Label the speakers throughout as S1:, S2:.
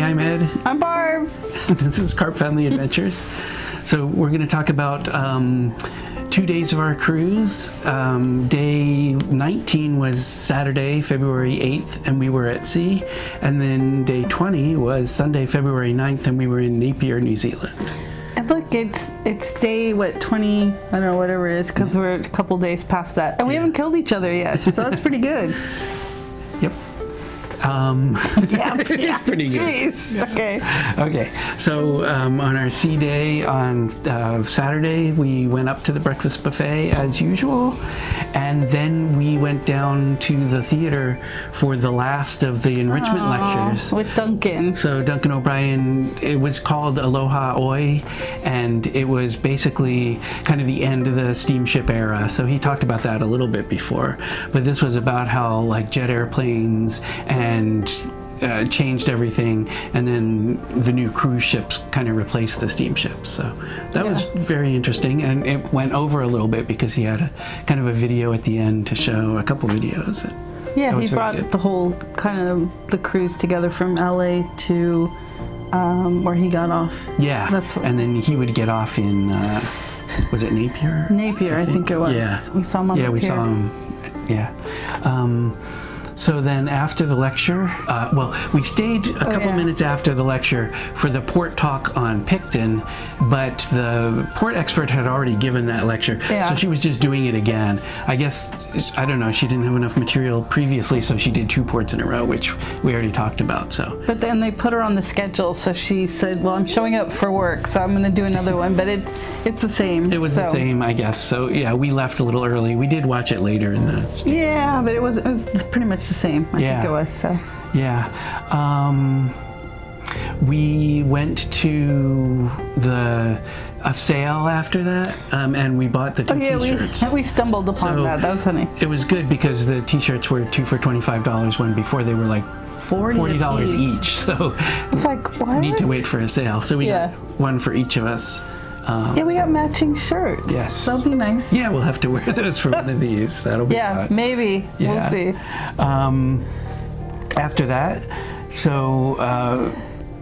S1: I'm Ed.
S2: I'm Barb.
S1: This is Carp Family Adventures. So we're going to talk about 2 days of our cruise. Day 19 was Saturday, February 8th, and we were at sea. And then day 20 was Sunday, February 9th, and we were in Napier, New Zealand.
S2: And look, it's day, 20, I don't know, whatever it is, because we're a couple days past that. And we haven't killed each other yet, so that's pretty good.
S1: Yep.
S2: Yeah,
S1: pretty good.
S2: Jeez. Yeah.
S1: Okay. So on our sea day on Saturday, we went up to the breakfast buffet as usual, and then we went down to the theater for the last of the enrichment lectures
S2: with Duncan.
S1: So Duncan O'Brien, it was called Aloha Oi, and it was basically kind of the end of the steamship era. So he talked about that a little bit before, but this was about how like jet airplanes and changed everything, and then the new cruise ships kind of replaced the steamships. So that was very interesting, and it went over a little bit because he had a kind of a video at the end to show a couple videos.
S2: Yeah, he brought the whole kind of the cruise together from LA to where he got off.
S1: Yeah, and then he would get off in was it Napier?
S2: Napier, I think it was.
S1: Yeah,
S2: we saw him on the pier.
S1: We saw him. Yeah. So then after the lecture, we stayed a couple minutes after the lecture for the port talk on Picton, but the port expert had already given that lecture, so she was just doing it again. I guess, I don't know, she didn't have enough material previously, so she did 2 ports in a row, which we already talked about. So.
S2: But then they put her on the schedule, so she said, well, I'm showing up for work, so I'm going to do another one, but it's the same.
S1: It was the same, I guess. So yeah, we left a little early. We did watch it later in the...
S2: Yeah, but it was pretty much the same. I think it was, so.
S1: Yeah. We went to a sale after that, and we bought the 2 t-shirts.
S2: We stumbled upon that. That was funny.
S1: It was good because the t-shirts were 2 for $25 when before they were like $40 each. So
S2: it's like, what?
S1: Need to wait for a sale. So we got one for each of us.
S2: Yeah, we got matching shirts.
S1: Yes.
S2: That'll be nice.
S1: Yeah, we'll have to wear those for one of these. That'll be fun.
S2: Maybe.
S1: Yeah.
S2: We'll see.
S1: After that, so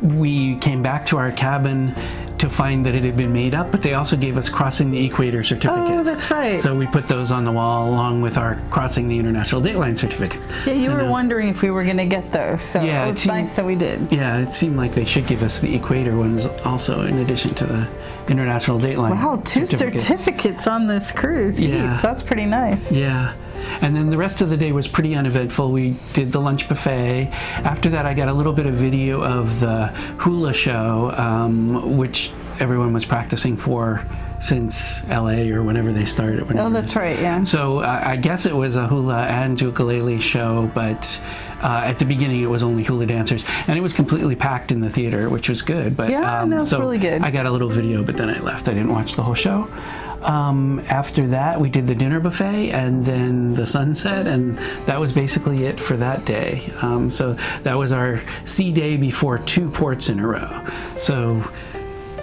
S1: we came back to our cabin to find that it had been made up, but they also gave us Crossing the Equator certificates.
S2: Oh, that's right.
S1: So we put those on the wall along with our Crossing the International Dateline certificates.
S2: Yeah, you were wondering if we were going to get those, so it was nice that we did.
S1: Yeah, it seemed like they should give us the Equator ones also in addition to the International Dateline.
S2: Wow, 2 certificates on this cruise each. That's pretty nice.
S1: Yeah. And then the rest of the day was pretty uneventful. We did the lunch buffet. After that, I got a little bit of video of the hula show, which everyone was practicing for since LA or whenever they started.
S2: Oh, that's right, yeah.
S1: So I guess it was a hula and ukulele show, but at the beginning it was only hula dancers, and it was completely packed in the theater, which was good. But
S2: it's really good.
S1: I got a little video, but then I left. I didn't watch the whole show. After that, we did the dinner buffet and then the sunset, and that was basically it for that day. So that was our sea day before 2 ports in a row. So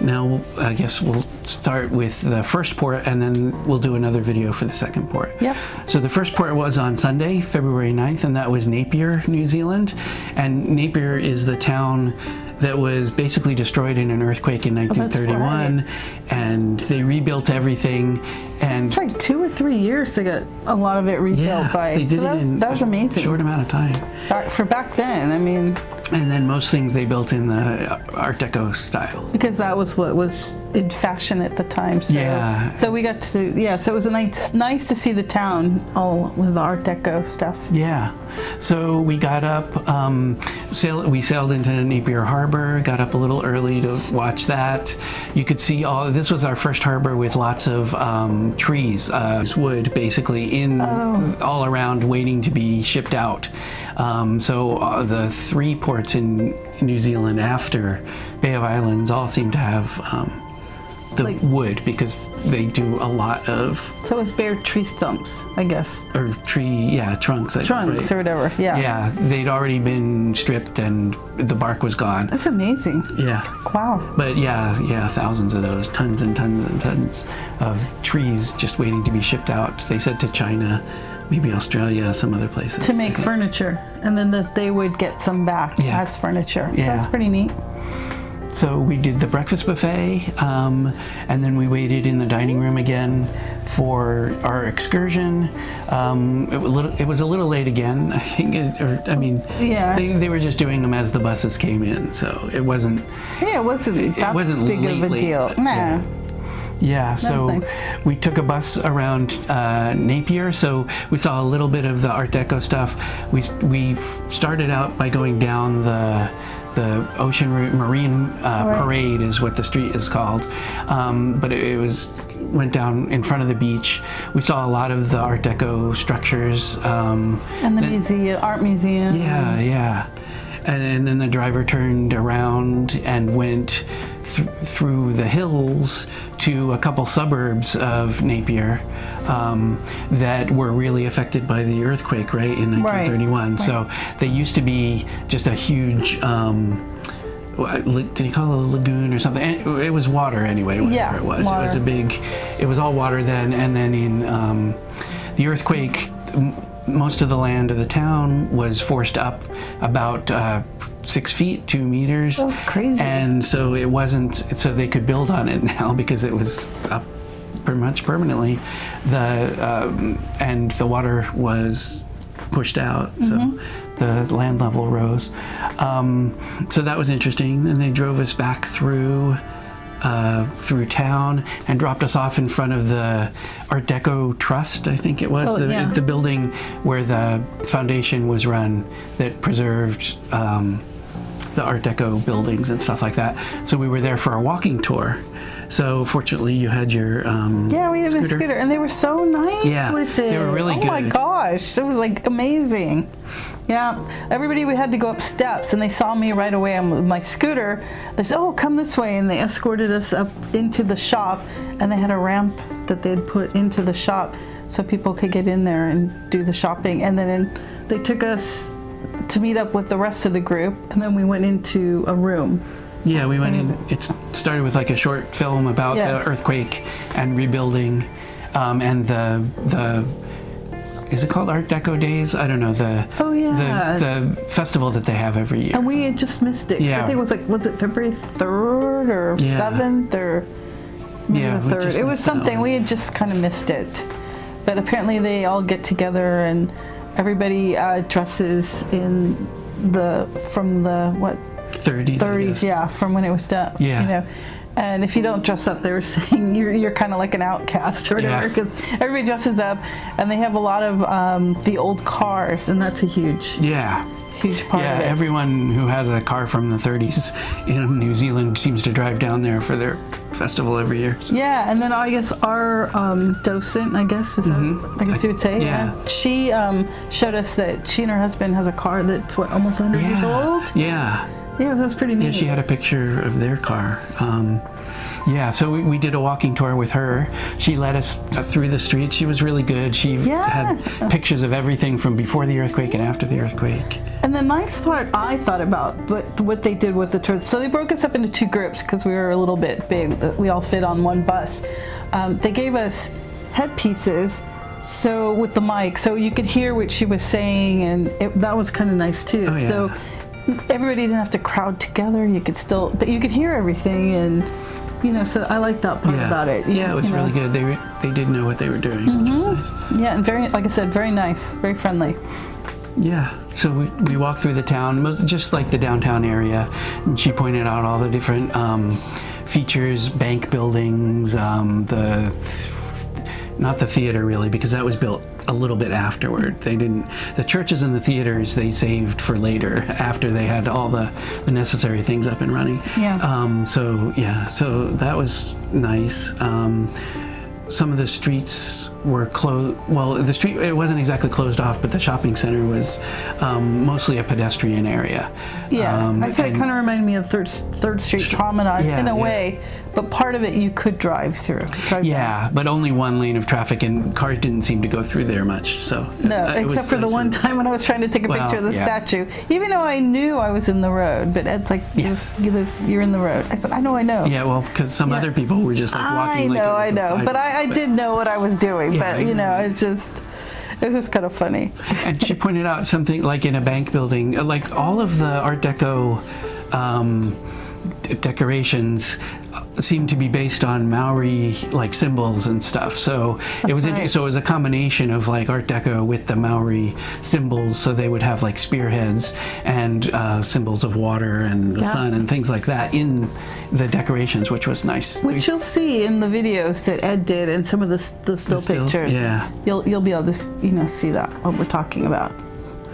S1: now I guess we'll start with the first port, and then we'll do another video for the second port.
S2: Yep.
S1: So the first port was on Sunday, February 9th, and that was Napier, New Zealand. And Napier is the town that was basically destroyed in an earthquake in 1931, and they rebuilt everything. And
S2: it's like 2 or 3 years they got a lot of it rebuilt by.
S1: They did it in
S2: that was amazing.
S1: A short amount of time.
S2: Back then, I mean.
S1: And then most things they built in the Art Deco style.
S2: Because that was what was in fashion at the time. So, So we got to, so it was nice to see the town all with the Art Deco stuff.
S1: Yeah. So we got up, we sailed into Napier Harbor, got up a little early to watch that. You could see this was our first harbor with lots of trees, wood basically all around waiting to be shipped out. So the 3 ports in New Zealand after Bay of Islands all seem to have the wood, because they do a lot of...
S2: So it was bare tree stumps, I guess.
S1: Or trunks.
S2: Trunks or whatever, yeah.
S1: Yeah, they'd already been stripped and the bark was gone.
S2: That's amazing.
S1: Yeah.
S2: Wow.
S1: But yeah, thousands of those, tons and tons and tons of trees just waiting to be shipped out. They said to China maybe Australia, some other places.
S2: To make furniture, and then that they would get some back as furniture.
S1: Yeah.
S2: So that's pretty neat.
S1: So we did the breakfast buffet, and then we waited in the dining room again for our excursion. It was a little late again, I think. They were just doing them as the buses came in, so it wasn't.
S2: Yeah, it wasn't big of a deal. Nah.
S1: Yeah, so
S2: nice.
S1: We took a bus around Napier, so we saw a little bit of the Art Deco stuff. We started out by going down the Ocean Route Marine Parade is what the street is called, but it went down in front of the beach. We saw a lot of the Art Deco structures.
S2: And the art museum.
S1: Yeah. And then the driver turned around and went through the hills to a couple suburbs of Napier that were really affected by the earthquake, right, in 1931. Right. So they used to be just a huge, did you call it a lagoon or something? It was water anyway, whatever it was.
S2: Water.
S1: It was all water then, and then in the earthquake, most of the land of the town was forced up about 6 feet, 2 meters.
S2: That's crazy.
S1: And so it wasn't, so they could build on it now because it was up pretty much permanently. And the water was pushed out, so the land level rose. So that was interesting. And they drove us back through town and dropped us off in front of the Art Deco Trust, I think it was, the building where the foundation was run that preserved the Art Deco buildings and stuff like that. So we were there for a walking tour. So fortunately you had your
S2: we had a scooter, and they were so nice with it.
S1: They were really good.
S2: Oh my gosh, it was like amazing. Yeah, we had to go up steps, and they saw me right away on my scooter. They said, "Oh, come this way," and they escorted us up into the shop, and they had a ramp that they had put into the shop so people could get in there and do the shopping. And then they took us to meet up with the rest of the group, and then we went into a room.
S1: Yeah, we went in. It started with like a short film about the earthquake and rebuilding, and the is it called Art Deco Days? I don't know, the festival that they have every year.
S2: And we had just missed it.
S1: Yeah.
S2: I think it was was it February 3rd or 7th or maybe the 3rd? It was something. We had just kind of missed it. But apparently they all get together and everybody dresses in from the 30s, from when it was done.
S1: Yeah.
S2: You know. And if you don't dress up, they were saying you're kind of like an outcast or whatever, because everybody dresses up, and they have a lot of the old cars, and that's a huge part of it.
S1: Everyone who has a car from the 30s in New Zealand seems to drive down there for their festival every year. So.
S2: Yeah, and then I guess our docent, I guess you would say, she showed us that she and her husband has a car that's almost 100 years old. Yeah, that was pretty neat.
S1: Yeah, she had a picture of their car. So we did a walking tour with her. She led us through the streets. She was really good. She had pictures of everything from before the earthquake and after the earthquake.
S2: And the nice part I thought about what they did with the tour. So they broke us up into 2 groups because we were a little bit big. We all fit on one bus. They gave us headpieces. So with the mic, so you could hear what she was saying, and that was kind of nice too.
S1: Oh, yeah.
S2: So everybody didn't have to crowd together. But you could hear everything, and so I like that part about it.
S1: Yeah, it was really good. They did know what they were doing, which is nice.
S2: Yeah, and very, like I said, very nice, very friendly.
S1: Yeah, so we walked through the town, just like the downtown area, and she pointed out all the different features, bank buildings, not the theater really, because that was built a little bit afterward. The churches and the theaters they saved for later, after they had all the necessary things up and running. So that was nice. Some of the streets were closed. Well, it wasn't exactly closed off, but the shopping center was mostly a pedestrian area.
S2: I said it kind of reminded me of Third Street Promenade in a way, but part of it you could drive through.
S1: But only one lane of traffic, and cars didn't seem to go through there much. So
S2: except for the one time when I was trying to take a picture of the statue, even though I knew I was in the road. But Ed's like, you're in the road. I said, I know. Yeah,
S1: well, because some other people were just like walking.
S2: I know, but I did know what I was doing. But it's just, It was just kind of funny.
S1: And she pointed out something like in a bank building, like all of the Art Deco decorations seem to be based on Maori like symbols and stuff. So it was
S2: right.
S1: so it was a combination of like Art Deco with the Maori symbols. So they would have like spearheads and symbols of water and the sun and things like that in the decorations, which was nice.
S2: Which you'll see in the videos that Ed did and some of the still pictures.
S1: Yeah.
S2: You'll be able to see that what we're talking about.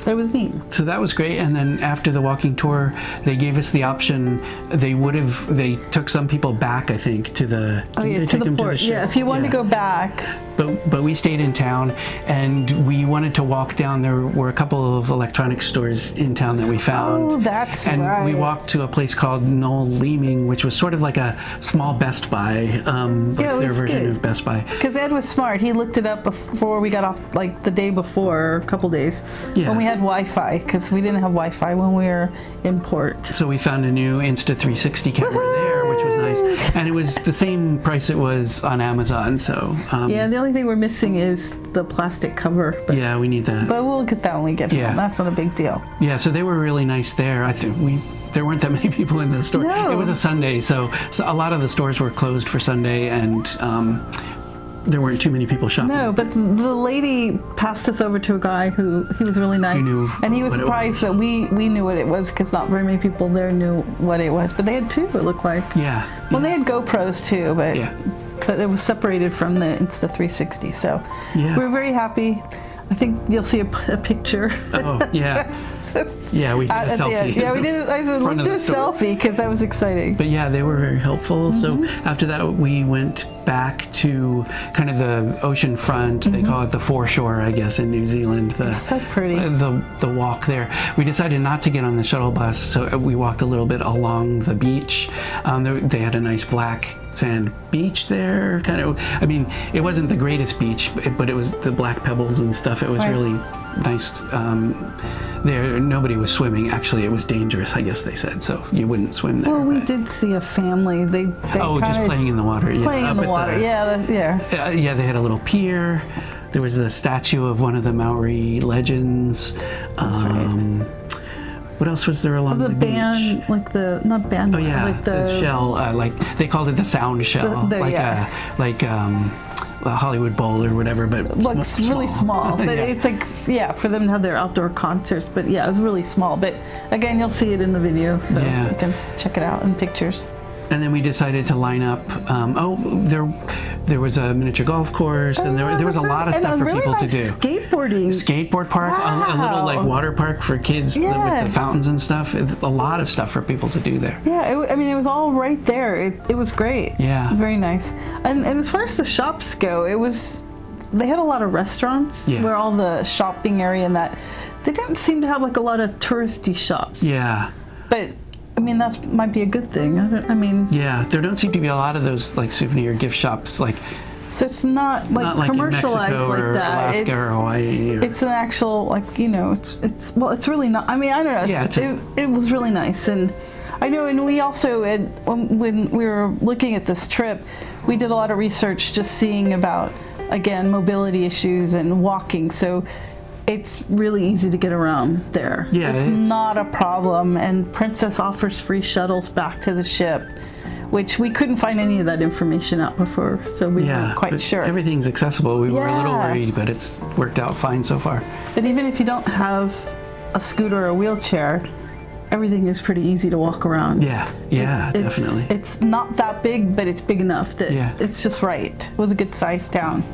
S2: But it was neat.
S1: So that was great. And then after the walking tour, they gave us the option. They took some people back, I think, to the.
S2: Oh yeah, to the port. Yeah, if you wanted to go back.
S1: But we stayed in town, and we wanted to walk down. There were a couple of electronics stores in town that we found.
S2: Oh, that's
S1: and
S2: right.
S1: we walked to a place called Noel Leeming, which was sort of like a small Best Buy, like their version of Best Buy.
S2: Because Ed was smart. He looked it up before we got off, like the day before, or a couple days, when we had Wi-Fi, because we didn't have Wi-Fi when we were in port.
S1: So we found a new Insta360 camera there, which was nice. And it was the same price it was on Amazon, so...
S2: yeah, the only thing we're missing is the plastic cover.
S1: But, yeah, we need that.
S2: But we'll get that when we get home. That's not a big deal.
S1: Yeah, so they were really nice there. I think there weren't that many people in the store.
S2: No.
S1: It was a Sunday, so a lot of the stores were closed for Sunday, and there weren't too many people shopping.
S2: No, but the lady passed us over to a guy he was really nice.
S1: And
S2: he was surprised that we knew what it was, because not very many people there knew what it was. But they had two, it looked like.
S1: Yeah.
S2: Well, they had GoPros too, but it was separated from the Insta360. So we were very happy. I think you'll see a picture.
S1: Oh, yeah. Yeah, we did a selfie.
S2: Yeah, we did. I said, let's do a selfie, because that was exciting.
S1: But yeah, they were very helpful. So after that, we went back to kind of the ocean front. They call it the foreshore, I guess, in New Zealand.
S2: It's so pretty.
S1: The walk there. We decided not to get on the shuttle bus, so we walked a little bit along the beach. They had a nice black sand beach there, kind of. I mean, it wasn't the greatest beach, but it was the black pebbles and stuff. It was really nice. There, nobody was swimming. Actually, it was dangerous, I guess they said, so you wouldn't swim there.
S2: Well, we did see a family. They
S1: just playing in the water. Yeah,
S2: playing in the water.
S1: Yeah, they had a little pier. There was the statue of one of the Maori legends.
S2: That's right.
S1: What else was there along the beach?
S2: Band, like the not band.
S1: Oh yeah,
S2: like
S1: the shell. Like they called it the sound shell, a Hollywood Bowl or whatever, but
S2: looks really small. But it's like for them to have their outdoor concerts. But yeah, it was really small. But again, you'll see it in the video, so you can check it out in pictures.
S1: And then we decided to line up. There was a miniature golf course, and there was a lot of stuff for people to do. Skateboard park, a little like water park for kids with the fountains and stuff. A lot of stuff for people to do there.
S2: Yeah, it was all right there. It was great.
S1: Yeah,
S2: very nice. And as far as the shops go, they had a lot of restaurants where all the shopping area and that. They didn't seem to have like a lot of touristy shops.
S1: Yeah,
S2: but. I mean, that might be a good thing.
S1: Yeah, there don't seem to be a lot of those like souvenir gift shops, like.
S2: So it's not like commercialized
S1: in Mexico
S2: like
S1: or
S2: that.
S1: Alaska or Hawaii. It's
S2: an actual it's really not. I mean, I don't know. Yeah, it was really nice, and I know. And we also when we were looking at this trip, we did a lot of research just seeing about mobility issues and walking. So. It's really easy to get around there. Yeah, it's not a problem. And Princess offers free shuttles back to the ship, which we couldn't find any of that information out before, so we weren't quite sure.
S1: Everything's accessible. We were a little worried, but it's worked out fine so far.
S2: But even if you don't have a scooter or a wheelchair, everything is pretty easy to walk around.
S1: Yeah, definitely.
S2: It's not that big, but it's big enough that it's just right. It was a good sized town.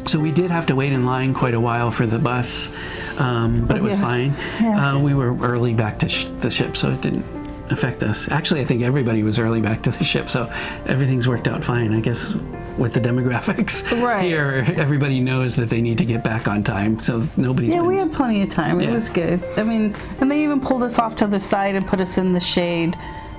S1: So we did have to wait in line quite a while for the bus, but it was fine. Yeah. We were early back to the ship, so it didn't affect us. Actually, I think everybody was early back to the ship, so everything's worked out fine. I guess with the demographics here, everybody knows that they need to get back on time, so nobody.
S2: Yeah, we had plenty of time. It was good. I mean, and they even pulled us off to the side and put us in the shade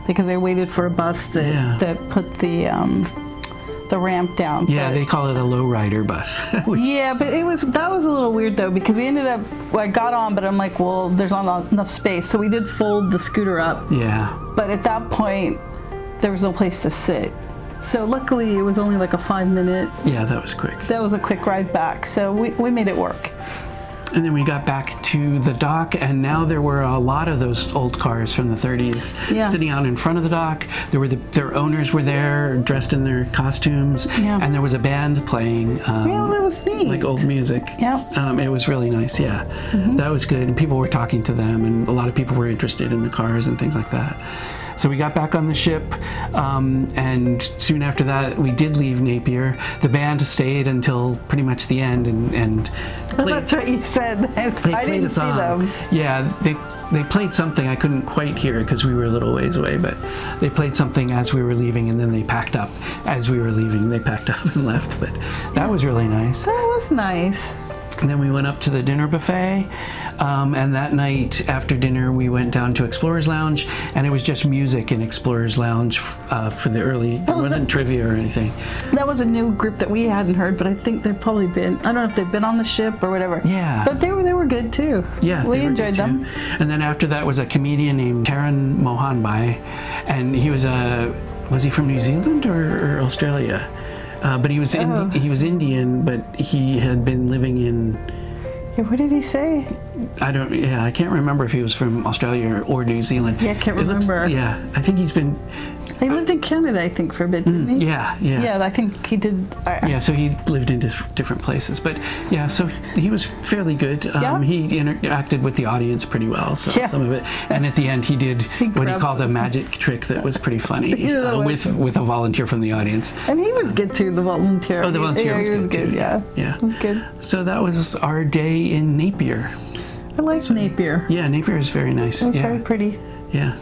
S2: because they waited for a bus that put the ramp down.
S1: Yeah, they call it a lowrider bus.
S2: Yeah, but that was a little weird though, because we ended up, I got on, but I'm like, well, there's not enough space, so we did fold the scooter up.
S1: Yeah.
S2: But at that point, there was no place to sit. So luckily it was only like a 5-minute.
S1: Yeah, that was quick.
S2: That was a quick ride back. So we made it work.
S1: And then we got back to the dock, and now there were a lot of those old cars from the 30s
S2: Yeah.
S1: sitting out in front of the dock. There were their owners were there, dressed in their costumes,
S2: Yeah.
S1: and there was a band playing.
S2: Yeah, that was neat.
S1: Like old music.
S2: Yeah.
S1: It was really nice. Yeah, that was good. And people were talking to them, and a lot of people were interested in the cars and things like that. So we got back on the ship, and soon after that, we did leave Napier. The band stayed until pretty much the end, and
S2: Oh, that's what you said. I
S1: played
S2: didn't
S1: a
S2: see
S1: song.
S2: them.
S1: Yeah, they played something. I couldn't quite hear it because we were a little ways away, but they played something as we were leaving, and then they packed up. As we were leaving, they packed up and left, but that was really nice.
S2: That was nice.
S1: And then we went up to the dinner buffet, and that night after dinner we went down to Explorers Lounge, and it was just music in Explorers Lounge for the early. There wasn't trivia or anything.
S2: That was a new group that we hadn't heard, but I think they've probably been. I don't know if they've been on the ship or whatever.
S1: Yeah.
S2: But they were good too.
S1: Yeah,
S2: we
S1: they were
S2: enjoyed
S1: good
S2: them.
S1: too. And then after that was a comedian named Taran Mohanbai, and he was he from New Zealand or Australia? But he was he was Indian, but he had been living in.
S2: Yeah, what did he say?
S1: I can't remember if he was from Australia or New Zealand.
S2: Yeah, I can't
S1: It looks-
S2: remember.
S1: Yeah, I think he's been.
S2: He lived in Canada, I think, for a bit, didn't he?
S1: Yeah.
S2: Yeah, I think he did.
S1: Yeah, so he lived in different places, but yeah, so he was fairly good.
S2: Yeah.
S1: He interacted with the audience pretty well, so
S2: Yeah.
S1: some of it, and at the end he did what he
S2: grabbed
S1: called a
S2: some-
S1: magic trick that was pretty funny
S2: Yeah, that was-
S1: with a volunteer from the audience.
S2: And he was good too, the volunteer.
S1: Oh, the volunteer
S2: yeah,
S1: was
S2: he was
S1: good too,
S2: Yeah,
S1: yeah.
S2: It was good.
S1: So that was our day in Napier.
S2: I liked Napier.
S1: Yeah, Napier is very nice.
S2: It was
S1: yeah.
S2: very pretty.
S1: Yeah.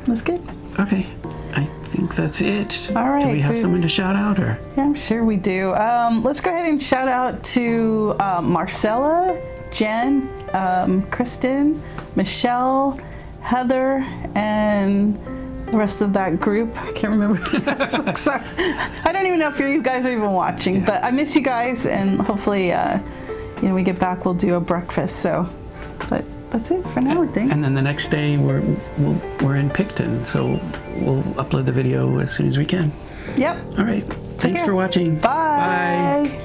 S2: It was good.
S1: Okay, I think that's it.
S2: All right,
S1: Do we have
S2: so-
S1: someone to shout out or?
S2: Yeah, I'm sure we do. Let's go ahead and shout out to Marcella, Jen, Kristen, Michelle, Heather, and the rest of that group. I can't remember. Sorry. I don't even know if you guys are even watching, but I miss you guys, and hopefully, we get back, we'll do a breakfast. So, but that's it for now, I think.
S1: And then the next day we're in Picton, so we'll upload the video as soon as we can.
S2: Yep.
S1: All right. Thanks
S2: care.
S1: for watching.
S2: Bye.
S1: Bye.